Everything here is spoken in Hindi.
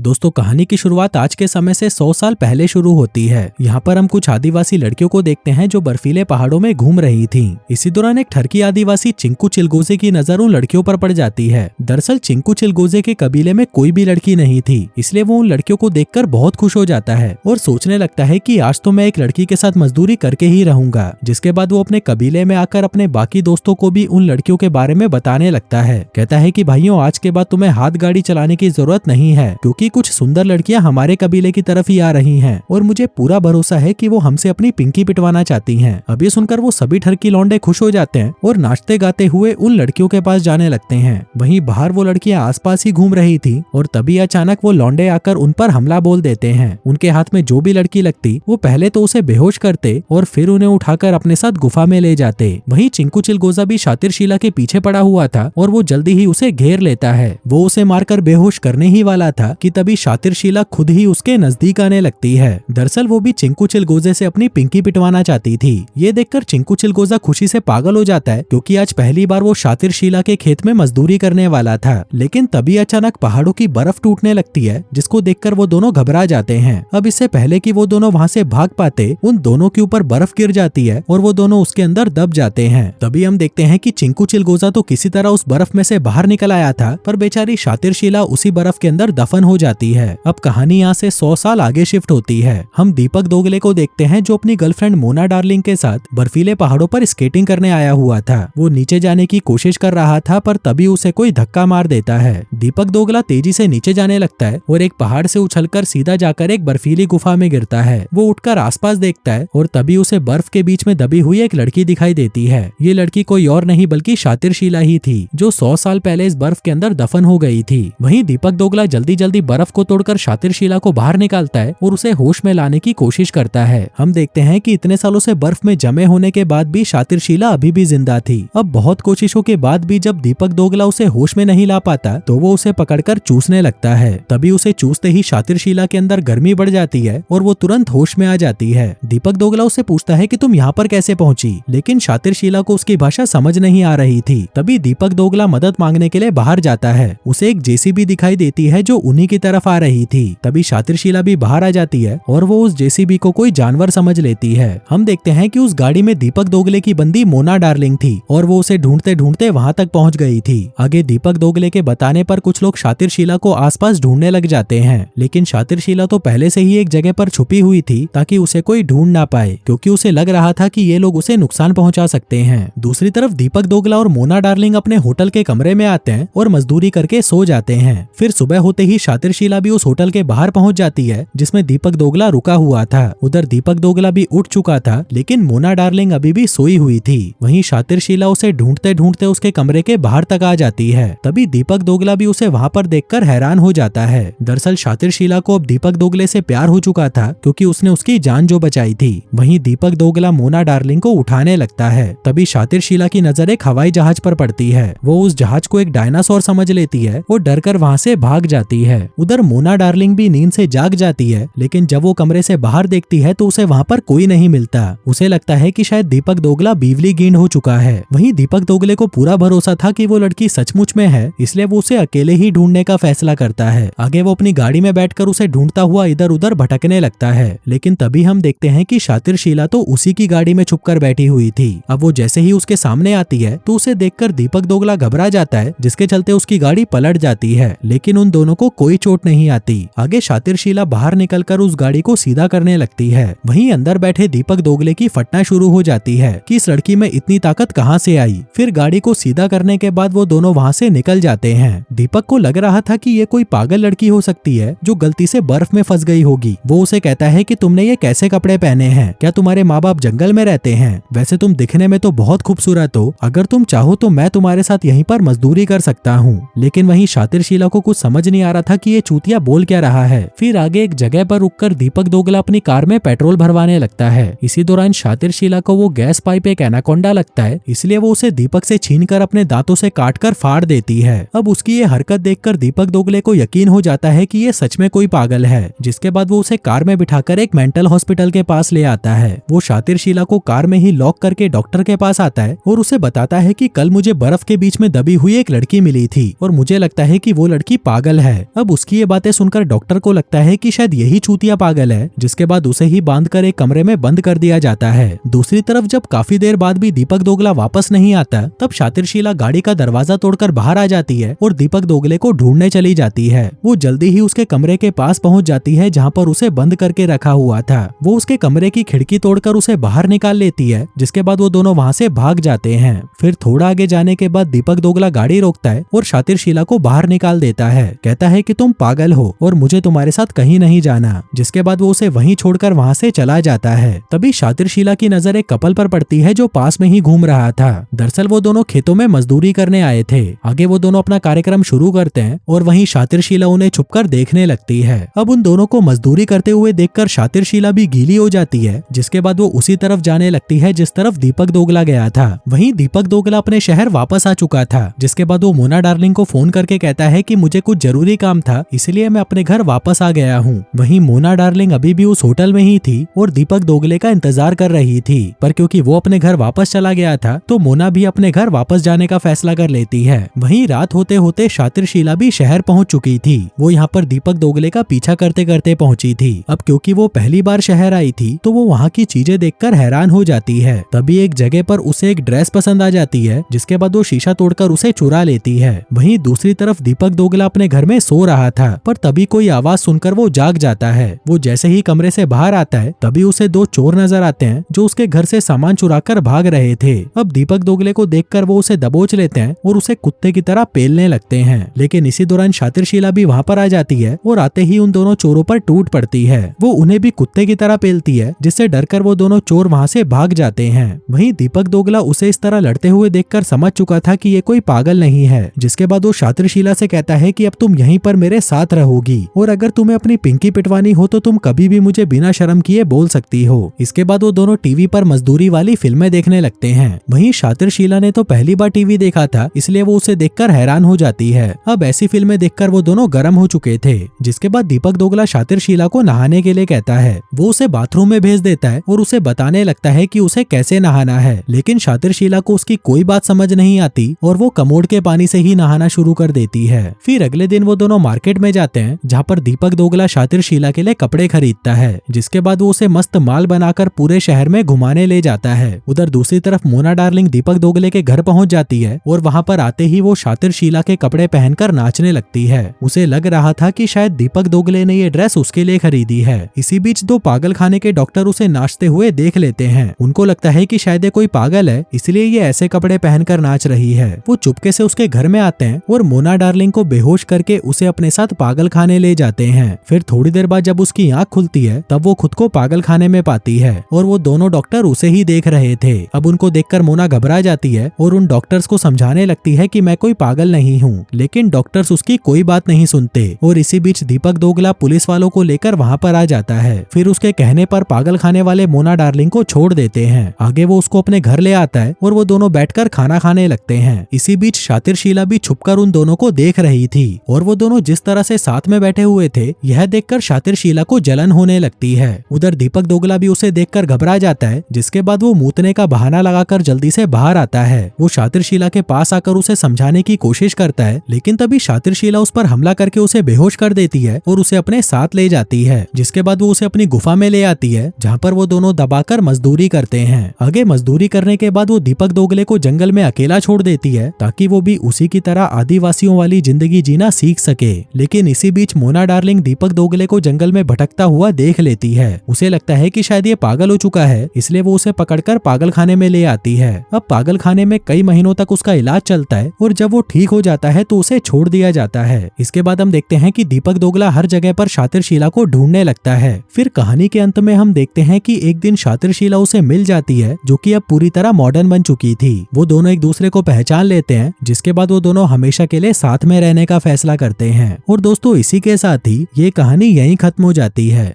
दोस्तों कहानी की शुरुआत आज के समय से 100 साल पहले शुरू होती है। यहाँ पर हम कुछ आदिवासी लड़कियों को देखते हैं जो बर्फीले पहाड़ों में घूम रही थीं। इसी दौरान एक ठरकी आदिवासी चिंकू चिलगोजे की नजर उन लड़कियों पर पड़ जाती है। दरअसल चिंकू चिलगोजे के कबीले में कोई भी लड़की नहीं थी, इसलिए वो उन लड़कियों को देखकर बहुत खुश हो जाता है और सोचने लगता है कि आज तो मैं एक लड़की के साथ मजदूरी करके ही रहूंगा। जिसके बाद वो अपने कबीले में आकर अपने बाकी दोस्तों को भी उन लड़कियों के बारे में बताने लगता है। कहता है कि भाइयों, आज के बाद तुम्हें हाथ गाड़ी चलाने की जरूरत नहीं है, क्योंकि कुछ सुंदर लड़कियां हमारे कबीले की तरफ ही आ रही हैं और मुझे पूरा भरोसा है कि वो हमसे अपनी पिंकी पिटवाना चाहती हैं। अब ये सुनकर वो सभी ठरकी लौंडे खुश हो जाते हैं और नाचते गाते हुए उन लड़कियों के पास जाने लगते हैं। वहीं बाहर वो लड़कियां आसपास ही घूम रही थी और तभी अचानक वो लौंडे आकर उन पर हमला बोल देते हैं। उनके हाथ में जो भी लड़की लगती वो पहले तो उसे बेहोश करते और फिर उन्हें उठाकर अपने साथ गुफा में ले जाते। वहीं चिंकू चिलगोजा भी शातिर शीला के पीछे पड़ा हुआ था और वो जल्दी ही उसे घेर लेता है। वो उसे मारकर बेहोश करने ही वाला था कि तभी शातिर शीला खुद ही उसके नजदीक आने लगती है। दरअसल वो भी चिंकू चिलगोजे से अपनी पिंकी पिटवाना चाहती थी। ये देखकर चिंकू चिलगोजा खुशी से पागल हो जाता है, क्योंकि आज पहली बार वो शातिर शीला के खेत में मजदूरी करने वाला था। लेकिन तभी अचानक पहाड़ों की बर्फ टूटने लगती है, जिसको देखकर वो दोनों घबरा जाते हैं। अब इससे पहले कि वो दोनों वहाँ से भाग पाते, उन दोनों के ऊपर बर्फ गिर जाती है और वो दोनों उसके अंदर दब जाते हैं। तभी हम देखते हैं कि चिंकू चिलगोजा तो किसी तरह उस बर्फ में से बाहर निकल आया था, पर बेचारी शातिर शीला उसी बर्फ के अंदर दफन हो जाती है। अब कहानी यहाँ से 100 साल आगे शिफ्ट होती है। हम दीपक दोगले को देखते हैं जो अपनी गर्लफ्रेंड मोना डार्लिंग के साथ बर्फीले पहाड़ों पर स्केटिंग करने आया हुआ था। वो नीचे जाने की कोशिश कर रहा था, पर तभी उसे कोई धक्का मार देता है। दीपक दोगला तेजी से नीचे जाने लगता है और एक पहाड़ से उछलकर सीधा जाकर एक बर्फीली गुफा में गिरता है। वो उठकर आसपास देखता है और तभी उसे बर्फ के बीच में दबी हुई एक लड़की दिखाई देती है। ये लड़की कोई और नहीं बल्कि शातिर शीला ही थी, जो 100 साल पहले इस बर्फ के अंदर दफन हो गई थी। वहीं दीपक दोगला जल्दी जल्दी बर्फ को तोड़कर शातिर शीला को बाहर निकालता है और उसे होश में लाने की कोशिश करता है। हम देखते हैं कि इतने सालों से बर्फ में जमे होने के बाद भी शातिर शीला अभी भी जिंदा थी। अब बहुत कोशिशों के बाद भी जब दीपक दोगला उसे होश में नहीं ला पाता, तो वो उसे पकड़कर चूसने लगता है। तभी उसे चूसते ही शातिर शीला के अंदर गर्मी बढ़ जाती है और वो तुरंत होश में आ जाती है। दीपक दोगला उससे पूछता है कि तुम यहाँ पर कैसे पहुंची, लेकिन शातिर शीला को उसकी भाषा समझ नहीं आ रही थी। तभी दीपक दोगला मदद मांगने के लिए बाहर जाता है। उसे एक जेसीबी दिखाई देती है जो उन्हीं की तरफ आ रही थी। तभी शातिर शीला भी बाहर आ जाती है और वो उस जेसीबी को कोई जानवर समझ लेती है। हम देखते हैं कि उस गाड़ी में दीपक दोगले की बंदी मोना डार्लिंग थी और वो उसे ढूंढते ढूंढते वहां तक पहुंच गई थी। आगे दीपक दोगले के बताने पर कुछ लोग शातिर शीला को आसपास ढूंढने लग जाते हैं, लेकिन शातिर शीला तो पहले से ही एक जगह पर छुपी हुई थी ताकि उसे कोई ढूंढ ना पाए, क्योंकि उसे लग रहा था कि ये लोग उसे नुकसान पहुंचा सकते हैं। दूसरी तरफ दीपक दोगला और मोना डार्लिंग अपने होटल के कमरे में आते हैं और मजदूरी करके सो जाते हैं। फिर सुबह होते ही शातिर शीला भी उस होटल के बाहर पहुंच जाती है जिसमें दीपक दोगला रुका हुआ था। उधर दीपक दोगला भी उठ चुका था, लेकिन मोना डार्लिंग अभी भी सोई हुई थी। वहीं शातिर शीला उसे ढूंढते ढूंढते उसके कमरे के बाहर तक आ जाती है। तभी दीपक दोगला भी उसे वहां पर देखकर हैरान हो जाता है। दरअसल शातिर शीला को अब दीपक दोगले से प्यार हो चुका था, क्योंकि उसने उसकी जान जो बचाई थी। वहीं दीपक दोगला मोना डार्लिंग को उठाने लगता है। तभी शातिर शीला की नजर एक हवाई जहाज पर पड़ती है। वो उस जहाज को एक डायनासोर समझ लेती है और डरकर वहां से भाग जाती है। उधर मोना डार्लिंग भी नींद से जाग जाती है, लेकिन जब वो कमरे से बाहर देखती है तो उसे वहां पर कोई नहीं मिलता। उसे लगता है कि शायद दीपक दोगला बीवली गींड हो चुका है। वहीं दीपक दोगले को पूरा भरोसा था कि वो लड़की सचमुच में है, इसलिए वो उसे अकेले ही ढूंढने का फैसला करता है। आगे वो अपनी गाड़ी में बैठकर उसे ढूंढता हुआ इधर उधर भटकने लगता है, लेकिन तभी हम देखते हैं कि शातिर शीला तो उसी की गाड़ी में छुपकर बैठी हुई थी। अब वो जैसे ही उसके सामने आती है तो उसे देखकर दीपक दोगला घबरा जाता है, जिसके चलते उसकी गाड़ी पलट जाती है, लेकिन उन दोनों को कोई चोट नहीं आती। आगे शातिर शीला बाहर निकलकर उस गाड़ी को सीधा करने लगती है। वहीं अंदर बैठे दीपक दोगले की फटना शुरू हो जाती है कि इस लड़की में इतनी ताकत कहां से आई। फिर गाड़ी को सीधा करने के बाद वो दोनों वहां से निकल जाते हैं। दीपक को लग रहा था कि ये कोई पागल लड़की हो सकती है जो गलती से बर्फ में फंस गई होगी। वो उसे कहता है कि तुमने ये कैसे कपड़े पहने हैं, क्या तुम्हारे माँ बाप जंगल में रहते हैं? वैसे तुम दिखने में तो बहुत खूबसूरत हो, अगर तुम चाहो तो मैं तुम्हारे साथ यहीं पर मजदूरी कर सकता हूँ। लेकिन वहीं शातिर शीला को कुछ समझ नहीं आ रहा था कि ये चूतिया बोल क्या रहा है। फिर आगे एक जगह पर रुककर दीपक दोगला अपनी कार में पेट्रोल भरवाने लगता है। इसी दौरान शातिर शीला को वो गैस पाइप एक एनाकोंडा लगता है, इसलिए वो उसे दीपक से छीनकर अपने दांतों से काटकर फाड़ देती है। अब उसकी ये हरकत देखकर दीपक दोगले को यकीन हो जाता है कि ये सच में कोई पागल है, जिसके बाद वो उसे कार में बिठाकर एक मेंटल हॉस्पिटल के पास ले आता है। वो शातिर शीला को कार में ही लॉक करके डॉक्टर के पास आता है और उसे बताता है कि कल मुझे बर्फ के बीच में दबी हुई एक लड़की मिली थी और मुझे लगता है कि वो लड़की पागल है। अब उसकी उसकी ये बातें सुनकर डॉक्टर को लगता है कि शायद यही चूतिया पागल है, जिसके बाद उसे ही बांधकर एक कमरे में बंद कर दिया जाता है। दूसरी तरफ जब काफी देर बाद भी दीपक दोगला वापस नहीं आता, तब शातिरशीला गाड़ी का दरवाजा तोड़कर बाहर आ जाती है और दीपक दोगले को ढूंढने चली जाती है। वो जल्दी ही उसके कमरे के पास पहुंच जाती है जहां पर उसे बंद करके रखा हुआ था। वो उसके कमरे की खिड़की तोड़कर उसे बाहर निकाल लेती है, जिसके बाद वो दोनों वहां से भाग जाते हैं। फिर थोड़ा आगे जाने के बाद दीपक दोगला गाड़ी रोकता है और शातिरशीला को बाहर निकाल देता है। कहता है कि तुम पागल हो और मुझे तुम्हारे साथ कहीं नहीं जाना, जिसके बाद वो उसे वहीं छोड़कर वहां से चला जाता है। तभी शातिरशीला की नजर एक कपल पर पड़ती है जो पास में ही घूम रहा था। दरअसल वो दोनों खेतों में मजदूरी करने आए थे। आगे वो दोनों अपना कार्यक्रम शुरू करते हैं और वहीं शातिरशीला उन्हें छुपकर देखने लगती है। अब उन दोनों को मजदूरी करते हुए देखकर शातिरशीला भी गीली हो जाती है, जिसके बाद वो उसी तरफ जाने लगती है जिस तरफ दीपक दोगला गया था। वहीं दीपक दोगला अपने शहर वापस आ चुका था, जिसके बाद वो मोना डार्लिंग को फोन करके कहता है कि मुझे कुछ जरूरी काम था, इसलिए मैं अपने घर वापस आ गया हूँ। वहीं मोना डार्लिंग अभी भी उस होटल में ही थी और दीपक दोगले का इंतजार कर रही थी, पर क्योंकि वो अपने घर वापस चला गया था तो मोना भी अपने घर वापस जाने का फैसला कर लेती है। वहीं रात होते होते शातिरशीला भी शहर पहुंच चुकी थी। वो यहाँ पर दीपक दोगले का पीछा करते करते पहुंची थी। अब क्योंकि वो पहली बार शहर आई थी तो वो वहाँ की चीजें देखकर हैरान हो जाती है। तभी एक जगह पर उसे एक ड्रेस पसंद आ जाती है, जिसके बाद वो शीशा तोड़कर उसे चुरा लेती है। वहीं दूसरी तरफ दीपक दोगला अपने घर में सो रहा था, पर तभी कोई आवाज सुनकर वो जाग जाता है। वो जैसे ही कमरे से बाहर आता है तभी उसे दो चोर नजर आते हैं जो उसके घर से सामान चुराकर भाग रहे थे। अब दीपक दोगले को देखकर वो उसे दबोच लेते हैं और उसे कुत्ते की तरह पेलने लगते हैं। लेकिन इसी दौरान शातिरशीला भी वहाँ पर आ जाती है और आते ही उन दोनों चोरों पर टूट पड़ती है। वो उन्हें भी कुत्ते की तरह पेलती है, जिससे डरकर वो दोनों चोर वहाँ से भाग जाते हैं। वहीं दीपक दोगला उसे इस तरह लड़ते हुए देखकर समझ चुका था कि ये कोई पागल नहीं है, जिसके बाद वो शातिरशीला से कहता है कि अब तुम यहीं पर मेरे साथ रहोगी और अगर तुम्हें अपनी पिंकी पिटवानी हो तो तुम कभी भी मुझे बिना शर्म किए बोल सकती हो। इसके बाद वो दोनों टीवी पर मजदूरी वाली फिल्में देखने लगते हैं। वहीं शातिरशीला ने तो पहली बार टीवी देखा था, इसलिए वो उसे देखकर हैरान हो जाती है। अब ऐसी फिल्में देखकर वो दोनों गर्म हो चुके थे। जिसके बाद दीपक दोगला शातिरशीला को नहाने के लिए कहता है। वो उसे बाथरूम में भेज देता है और उसे बताने लगता है कि उसे कैसे नहाना है, लेकिन शातिरशीला को उसकी कोई बात समझ नहीं आती और वो कमोड के पानी से ही नहाना शुरू कर देती है। फिर अगले दिन वो दोनों मार्केट में जाते हैं, जहाँ पर दीपक दोगला शातिरशीला के लिए कपड़े खरीदता है। जिसके बाद वो उसे मस्त माल बनाकर पूरे शहर में घुमाने ले जाता है। उधर दूसरी तरफ मोना डार्लिंग दीपक दोगले के घर पहुंच जाती है और वहां पर आते ही वो शातिरशीला के कपड़े पहनकर नाचने लगती है। उसे लग रहा था कि शायद दीपक दोगले ने ये ड्रेस उसके लिए खरीदी है। इसी बीच दो पागल खाने के डॉक्टर उसे नाचते हुए देख लेते हैं। उनको लगता है कि शायद ये कोई पागल है, इसलिए ये ऐसे कपड़े पहनकर नाच रही है। वो चुपके से उसके घर में आते हैं और मोना डार्लिंग को बेहोश करके उसे अपने साथ पागल खाने ले जाते हैं। फिर थोड़ी देर बाद जब उसकी आंख खुलती है तब वो खुद को पागल खाने में पाती है और वो दोनों डॉक्टर उसे ही देख रहे थे। अब उनको देखकर मोना घबरा जाती है और उन डॉक्टर्स को समझाने लगती है कि मैं कोई पागल नहीं हूँ, लेकिन डॉक्टर्स उसकी कोई बात नहीं सुनते। और इसी बीच दीपक दोगला पुलिस वालों को लेकर वहाँ पर आ जाता है। फिर उसके कहने पर पागल खाने वाले मोना डार्लिंग को छोड़ देते हैं। आगे वो उसको अपने घर ले आता है और वो दोनों बैठकर खाना खाने लगते हैं। इसी बीच शातिरशीला भी छुपकर उन दोनों को देख रही थी और वो दोनों जिस तरह से साथ में बैठे हुए थे यह देखकर शातिरशीला को जलन होने लगती है। उधर दीपक दोगला भी उसे देखकर घबरा जाता है, जिसके बाद वो मूतने का बहाना लगाकर जल्दी से बाहर आता है। वो शातिरशीला के पास आकर उसे समझाने की कोशिश करता है, लेकिन तभी शातिरशीला उस पर हमला करके उसे बेहोश कर देती है और उसे अपने साथ ले जाती है। जिसके बाद वो उसे अपनी गुफा में ले आती है, जहाँ पर वो दोनों दबाकर मजदूरी करते हैं। आगे मजदूरी करने के बाद वो दीपक दोगले को जंगल में अकेला छोड़ देती है, ताकि वो भी उसी की तरह आदिवासियों वाली जिंदगी जीना सीख सके। लेकिन इसी बीच मोना डार्लिंग दीपक दोगले को जंगल में भटकता हुआ देख लेती है। उसे लगता है कि शायद ये पागल हो चुका है, इसलिए वो उसे पकड़कर पागल खाने में ले आती है। अब पागल खाने में कई महीनों तक उसका इलाज चलता है और जब वो ठीक हो जाता है तो उसे छोड़ दिया जाता है। इसके बाद हम देखते हैं कि दीपक दोगला हर जगह पर शातिरशीला को ढूंढने लगता है। फिर कहानी के अंत में हम देखते हैं कि एक दिन शातिरशीला उसे मिल जाती है, जो कि अब पूरी तरह मॉडर्न बन चुकी थी। वो दोनों एक दूसरे को पहचान लेते हैं, जिसके बाद वो दोनों हमेशा के लिए साथ में रहने का फैसला करते हैं। और दोस्तों इसी के साथ ही ये कहानी यहीं खत्म हो जाती है।